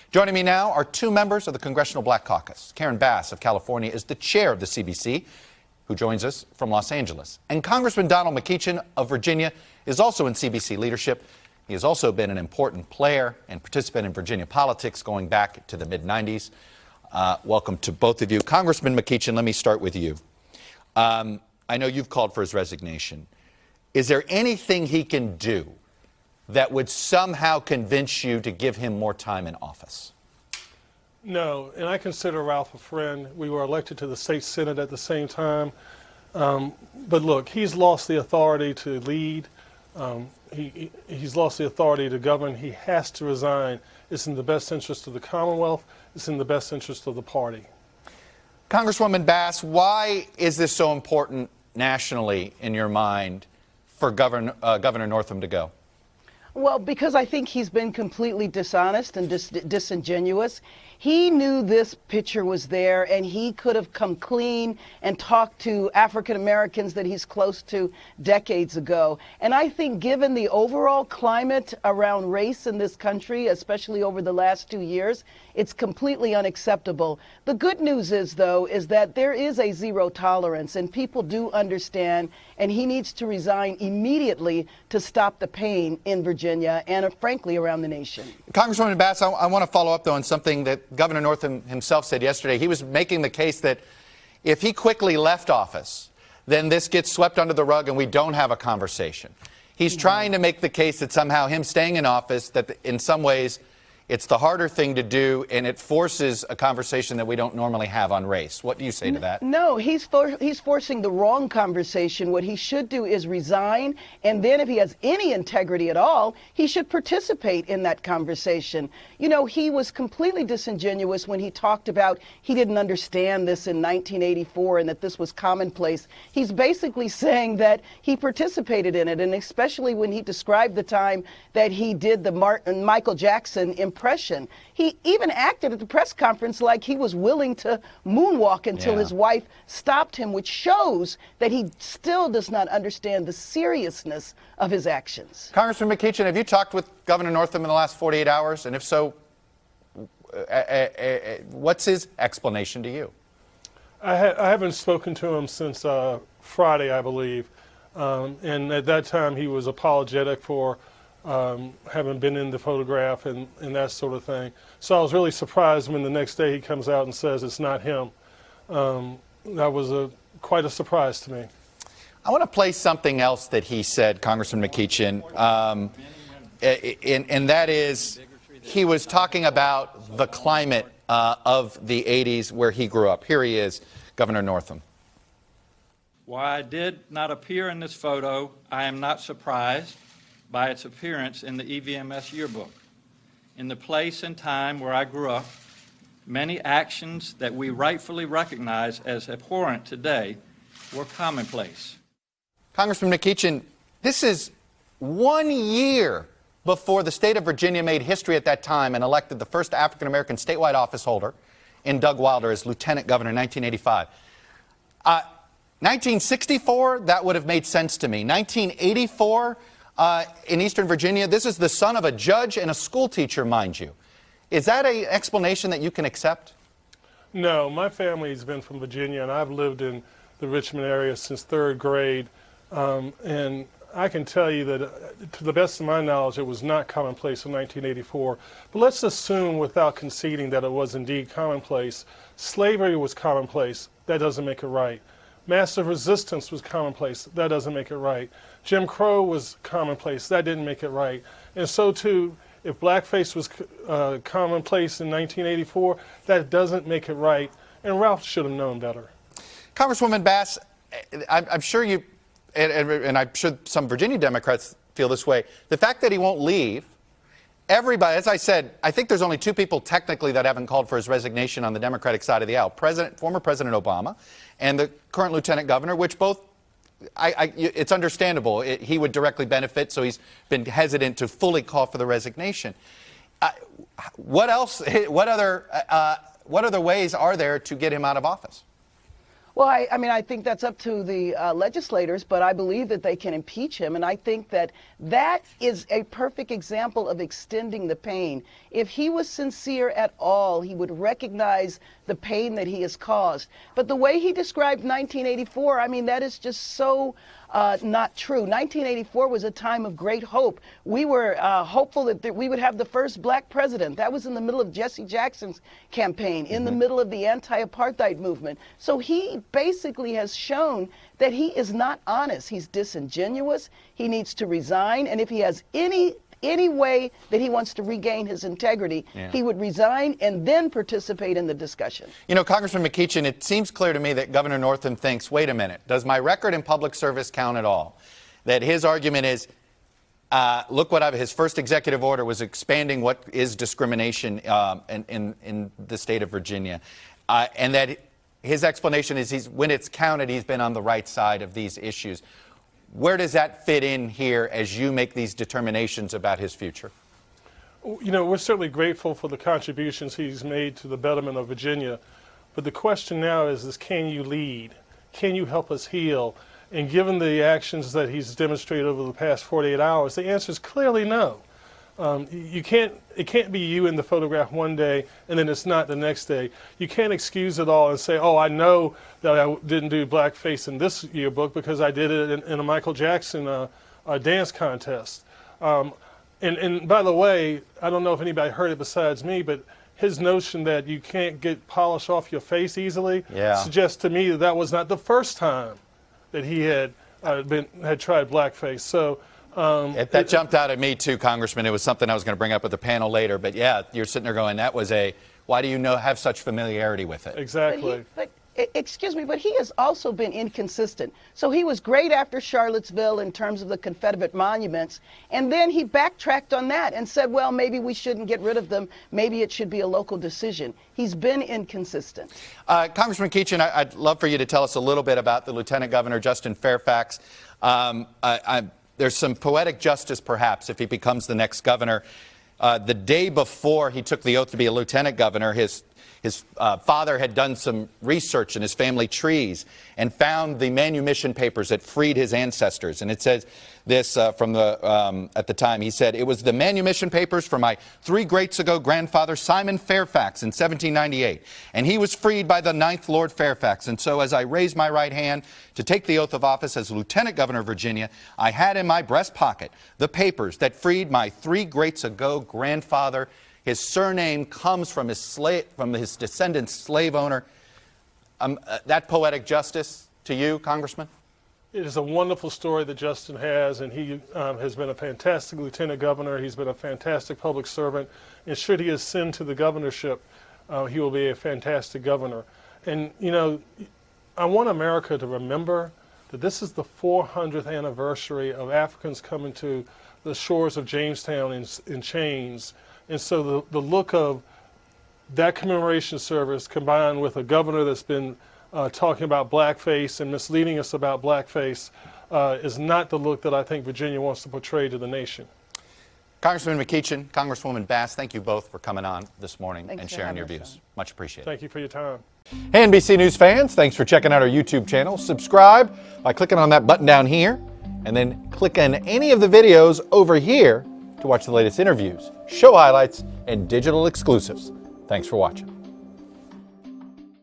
Joining me now are two members of the Congressional Black Caucus. Karen Bass of California is the chair of the CBC, who joins us from Los Angeles. And Congressman Donald McEachin of Virginia is also in CBC leadership. He has also been an important player and participant in Virginia politics going back to the mid-90s. Welcome to both of you. Congressman McEachin, let me start with you. I know you've called for his resignation. Is there anything he can do that would somehow convince you to give him more time in office? No, and I consider Ralph a friend. We were elected to the state senate at the same time. But look, he's lost the authority to lead. He's lost the authority to govern. He has to resign. It's in the best interest of the Commonwealth. It's in the best interest of the party. Congresswoman Bass, why is this so important nationally in your mind for Governor Northam to go? Well, because I think he's been completely dishonest and disingenuous. He knew this picture was there, and he could have come clean and talked to African Americans that he's close to decades ago. And I think given the overall climate around race in this country, especially over the last 2 years, it's completely unacceptable. The good news is, though, is that there is a zero tolerance, and people do understand, and he needs to resign immediately to stop the pain in Virginia and, frankly, around the nation. Congresswoman Bass, I want to follow up, though, on something that Governor Northam himself said yesterday. He was making the case that if he quickly left office, then this gets swept under the rug and we don't have a conversation. He's trying to make the case that somehow him staying in office, that in some ways it's the harder thing to do, and it forces a conversation that we don't normally have on race. What do you say to that? No, he's forcing the wrong conversation. What he should do is resign, and then if he has any integrity at all, he should participate in that conversation. You know, he was completely disingenuous when he talked about he didn't understand this in 1984 and that this was commonplace. He's basically saying that he participated in it, and especially when he described the time that he did the Michael Jackson impression. He even acted at the press conference like he was willing to moonwalk until his wife stopped him, which shows that he still does not understand the seriousness of his actions. Congressman McEachin, have you talked with Governor Northam in the last 48 hours? And if so, what's his explanation to you? I haven't spoken to him since Friday, I believe. And at that time, he was apologetic for having been in the photograph and that sort of thing. So I was really surprised when the next day he comes out and says it's not him. That was quite a surprise to me. I want to play something else that he said, Congressman McEachin, and that is he was talking about the climate of the 80s where he grew up. Here he is, Governor Northam. While I did not appear in this photo, I am not surprised by its appearance in the EVMS yearbook. In the place and time where I grew up, many actions that we rightfully recognize as abhorrent today were commonplace. Congressman McEachin, this is 1 year before the state of Virginia made history at that time and elected the first African-American statewide office holder in Doug Wilder as lieutenant governor in 1985. 1964, that would have made sense to me. 1984, in Eastern Virginia, this is the son of a judge and a school teacher, mind you. Is that an explanation that you can accept? No, my family's been from Virginia, and I've lived in the Richmond area since 3rd grade. And I can tell you that, to the best of my knowledge, it was not commonplace in 1984. But let's assume, without conceding, that it was indeed commonplace. Slavery was commonplace. That doesn't make it right. Massive resistance was commonplace. That doesn't make it right. Jim Crow was commonplace. That didn't make it right. And so, too, if blackface was commonplace in 1984, that doesn't make it right. And Ralph should have known better. Congresswoman Bass, I'm sure you, and I'm sure some Virginia Democrats feel this way, the fact that he won't leave, everybody, as I said, I think there's only two people technically that haven't called for his resignation on the Democratic side of the aisle, former President Obama and the current lieutenant governor, which both, it's understandable. He would directly benefit, so he's been hesitant to fully call for the resignation. What else, what other ways are there to get him out of office? Well, I mean, I think that's up to the legislators, but I believe that they can impeach him, and I think that that is a perfect example of extending the pain. If he was sincere at all, he would recognize the pain that he has caused. But the way he described 1984, I mean, that is just so not true. 1984 was a time of great hope. We were hopeful that we would have the first black president. That was in the middle of Jesse Jackson's campaign, in the middle of the anti-apartheid movement. So he basically has shown that he is not honest. He's disingenuous. He needs to resign. And if he has any way that he wants to regain his integrity, he would resign and then participate in the discussion. You know, Congressman McEachin, it seems clear to me that Governor Northam thinks, wait a minute, does my record in public service count at all? That his argument is, look what his first executive order was expanding what is discrimination in the state of Virginia. And that his explanation is when it's counted, he's been on the right side of these issues. Where does that fit in here as you make these determinations about his future? You know, we're certainly grateful for the contributions he's made to the betterment of Virginia. But the question now is can you lead? Can you help us heal? And given the actions that he's demonstrated over the past 48 hours, the answer is clearly no. It can't be you in the photograph one day and then it's not the next day. You can't excuse it all and say, oh, I know that I didn't do blackface in this yearbook because I did it in a Michael Jackson dance contest. And by the way, I don't know if anybody heard it besides me, but his notion that you can't get polish off your face easily suggests to me that that was not the first time that he had tried blackface. So. That jumped out at me too, Congressman. It was something I was going to bring up with the panel later. But yeah, you're sitting there going, that was why do you have such familiarity with it? Exactly. But excuse me, but he has also been inconsistent. So he was great after Charlottesville in terms of the Confederate monuments. And then he backtracked on that and said, well, maybe we shouldn't get rid of them. Maybe it should be a local decision. He's been inconsistent. Congressman McEachin, I'd love for you to tell us a little bit about the Lieutenant Governor, Justin Fairfax. There's some poetic justice, perhaps, if he becomes the next governor. The day before he took the oath to be a lieutenant governor, his father had done some research in his family trees and found the manumission papers that freed his ancestors. And it says this from at the time. He said, it was the manumission papers for my 3 greats ago grandfather Simon Fairfax in 1798. And he was freed by the 9th Lord Fairfax. And so as I raised my right hand to take the oath of office as Lieutenant Governor of Virginia, I had in my breast pocket the papers that freed my 3 greats ago grandfather. His surname comes from his descendant's slave owner. That poetic justice to you, Congressman? It is a wonderful story that Justin has, and he has been a fantastic lieutenant governor. He's been a fantastic public servant. And should he ascend to the governorship, he will be a fantastic governor. And, you know, I want America to remember that this is the 400th anniversary of Africans coming to the shores of Jamestown in chains. And so the look of that commemoration service combined with a governor that's been talking about blackface and misleading us about blackface is not the look that I think Virginia wants to portray to the nation. Congressman McEachin, Congresswoman Bass, thank you both for coming on this morning and sharing your views. Us. Much appreciated. Thank you for your time. Hey, NBC News fans, thanks for checking out our YouTube channel. Subscribe by clicking on that button down here and then click on any of the videos over here to watch the latest interviews, show highlights, and digital exclusives. Thanks for watching.